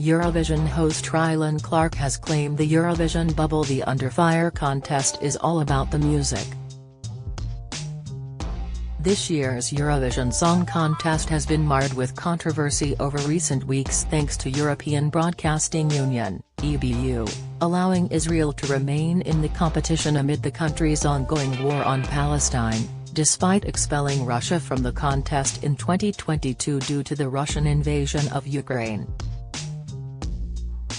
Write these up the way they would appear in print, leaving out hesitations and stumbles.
Eurovision host Rylan Clark has claimed the Eurovision bubble the Under Fire contest is all about the music. This year's Eurovision Song Contest has been marred with controversy over recent weeks thanks to European Broadcasting Union (EBU), allowing Israel to remain in the competition amid the country's ongoing war on Palestine, despite expelling Russia from the contest in 2022 due to the Russian invasion of Ukraine.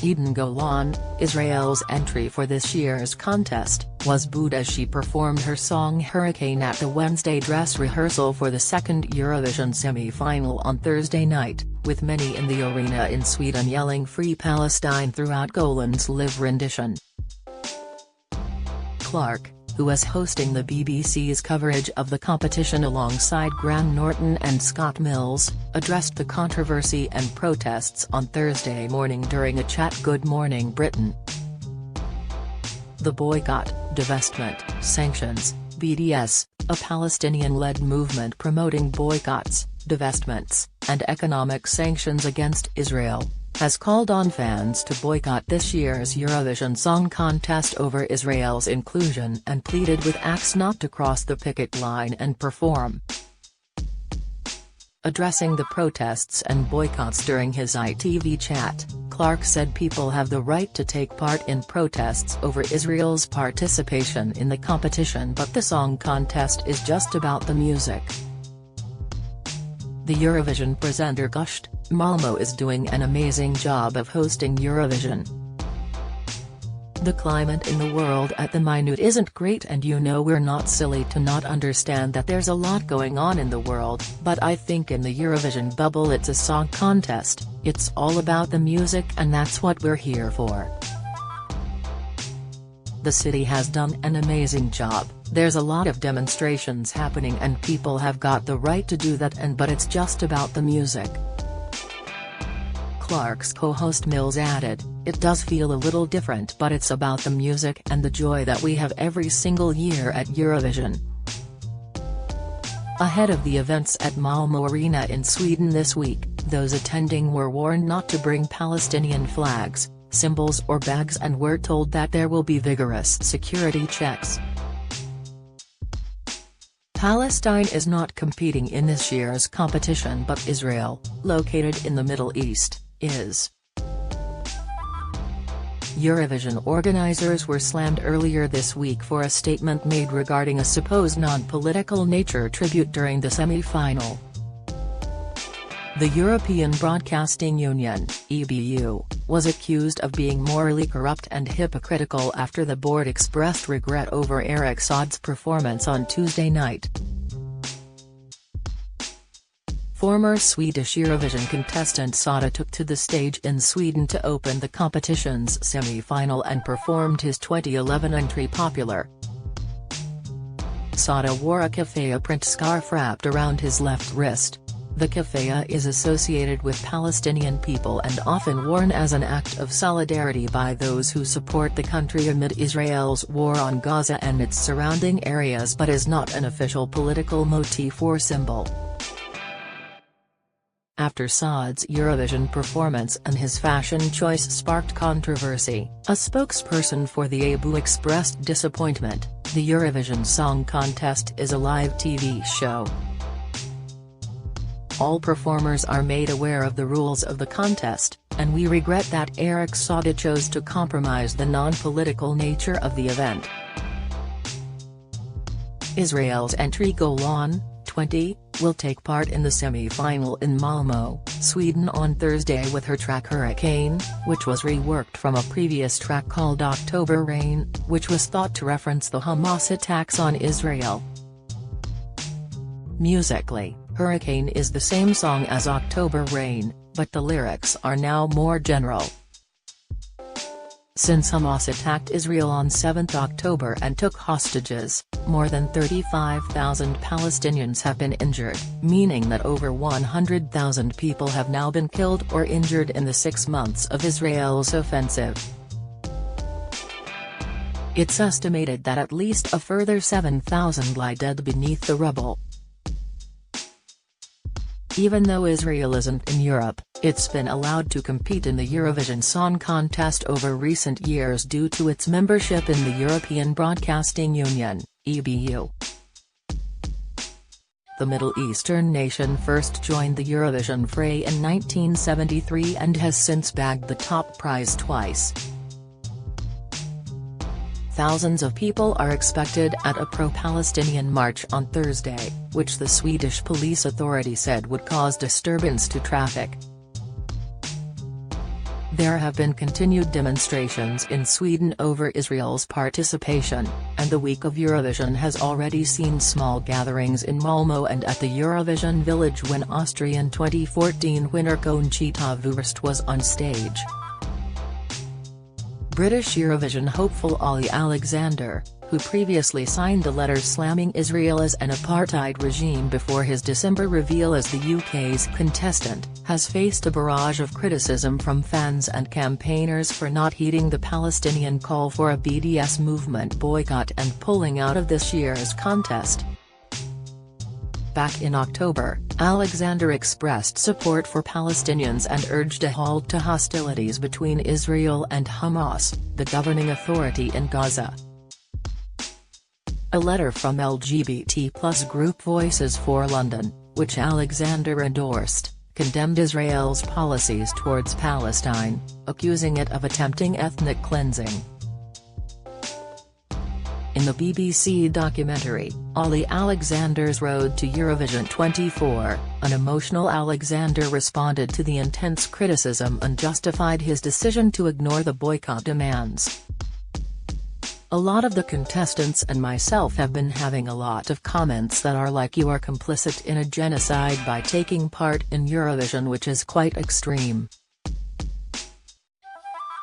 Eden Golan, Israel's entry for this year's contest, was booed as she performed her song Hurricane at the Wednesday dress rehearsal for the second Eurovision semi-final on Thursday night, with many in the arena in Sweden yelling Free Palestine throughout Golan's live rendition. Clark, who was hosting the BBC's coverage of the competition alongside Graham Norton and Scott Mills, addressed the controversy and protests on Thursday morning during a chat Good Morning Britain. The boycott, divestment, sanctions, BDS, a Palestinian-led movement promoting boycotts, divestments, and economic sanctions against Israel, has called on fans to boycott this year's Eurovision Song Contest over Israel's inclusion and pleaded with acts not to cross the picket line and perform. Addressing the protests and boycotts during his ITV chat, Clark said people have the right to take part in protests over Israel's participation in the competition, but the song contest is just about the music. The Eurovision presenter gushed, "Malmo is doing an amazing job of hosting Eurovision. The climate in the world at the minute isn't great, and you know we're not silly to not understand that there's a lot going on in the world, but I think in the Eurovision bubble it's a song contest, it's all about the music, and that's what we're here for. The city has done an amazing job, there's a lot of demonstrations happening and people have got the right to do that, but it's just about the music." Clark's co-host Mills added, "It does feel a little different, but it's about the music and the joy that we have every single year at Eurovision." Ahead of the events at Malmo Arena in Sweden this week, those attending were warned not to bring Palestinian flags, symbols or bags, and were told that there will be vigorous security checks. Palestine is not competing in this year's competition, but Israel, located in the Middle East, is. Eurovision organizers were slammed earlier this week for a statement made regarding a supposed non-political nature tribute during the semi-final. The European Broadcasting Union (EBU) was accused of being morally corrupt and hypocritical after the board expressed regret over Eric Saad's performance on Tuesday night. Former Swedish Eurovision contestant Sada took to the stage in Sweden to open the competition's semi-final and performed his 2011 entry Popular. Sada wore a keffiyeh print scarf wrapped around his left wrist. The keffiyeh is associated with Palestinian people and often worn as an act of solidarity by those who support the country amid Israel's war on Gaza and its surrounding areas, but is not an official political motif or symbol. After Saad's Eurovision performance and his fashion choice sparked controversy, a spokesperson for the EBU expressed disappointment. "The Eurovision Song Contest is a live TV show. All performers are made aware of the rules of the contest, and we regret that Eric Saade chose to compromise the non-political nature of the event." Israel's entry Golan, 20, will take part in the semi-final in Malmo, Sweden on Thursday with her track Hurricane, which was reworked from a previous track called October Rain, which was thought to reference the Hamas attacks on Israel. Musically, Hurricane is the same song as October Rain, but the lyrics are now more general. Since Hamas attacked Israel on 7 October and took hostages, more than 35,000 Palestinians have been injured, meaning that over 100,000 people have now been killed or injured in the 6 months of Israel's offensive. It's estimated that at least a further 7,000 lie dead beneath the rubble. Even though Israel isn't in Europe, It's been allowed to compete in the Eurovision Song Contest over recent years due to its membership in the European Broadcasting Union, EBU. The Middle Eastern nation first joined the Eurovision fray in 1973 and has since bagged the top prize twice. Thousands of people are expected at a pro-Palestinian march on Thursday, which the Swedish police authority said would cause disturbance to traffic. There have been continued demonstrations in Sweden over Israel's participation, and the week of Eurovision has already seen small gatherings in Malmö and at the Eurovision Village when Austrian 2014 winner Conchita Wurst was on stage. British Eurovision hopeful Ollie Alexander, who previously signed a letter slamming Israel as an apartheid regime before his December reveal as the UK's contestant, has faced a barrage of criticism from fans and campaigners for not heeding the Palestinian call for a BDS movement boycott and pulling out of this year's contest. Back in October, Alexander expressed support for Palestinians and urged a halt to hostilities between Israel and Hamas, the governing authority in Gaza. A letter from LGBT+ group Voices for London, which Alexander endorsed, condemned Israel's policies towards Palestine, accusing it of attempting ethnic cleansing. In the BBC documentary, Ollie Alexander's Road to Eurovision 24, an emotional Alexander responded to the intense criticism and justified his decision to ignore the boycott demands. A lot of the contestants and myself have been having a lot of comments that are like you are complicit in a genocide by taking part in Eurovision, which is quite extreme.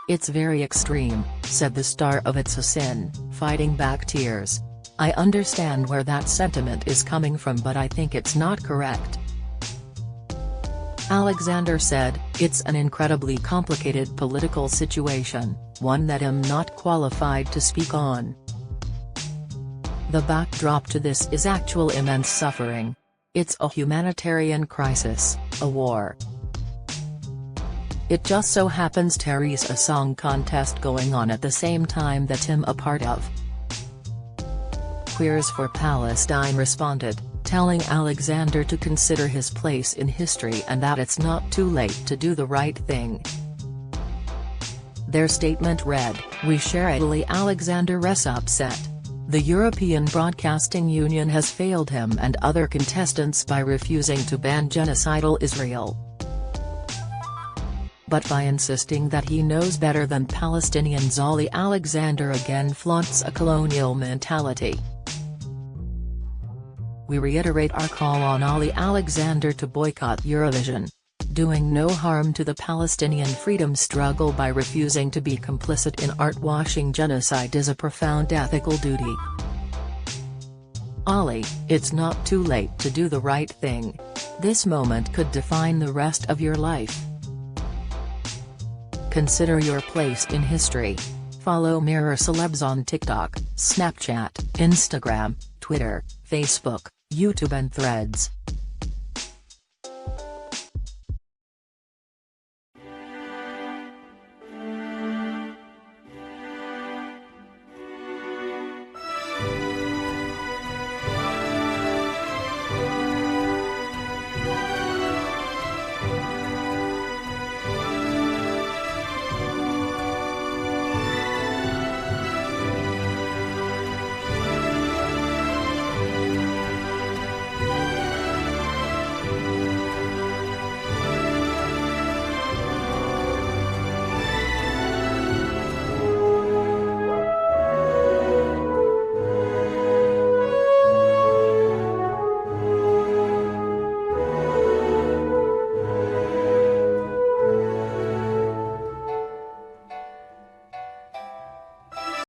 It's very extreme, said the star of It's a Sin, fighting back tears. I understand where that sentiment is coming from, but I think it's not correct. Alexander said, "It's an incredibly complicated political situation, one that I'm not qualified to speak on. The backdrop to this is actual immense suffering. It's a humanitarian crisis, a war. It just so happens there's a song contest going on at the same time that I'm a part of." Queers for Palestine responded, telling Alexander to consider his place in history and that it's not too late to do the right thing. Their statement read, "We share Ollie Alexander's upset. The European Broadcasting Union has failed him and other contestants by refusing to ban genocidal Israel, but by insisting that he knows better than Palestinians." Ollie Alexander again flaunts a colonial mentality. "We reiterate our call on Ollie Alexander to boycott Eurovision. Doing no harm to the Palestinian freedom struggle by refusing to be complicit in art-washing genocide is a profound ethical duty. Ollie, it's not too late to do the right thing. This moment could define the rest of your life. Consider your place in history." Follow Mirror Celebs on TikTok, Snapchat, Instagram, Twitter, Facebook, YouTube and Threads.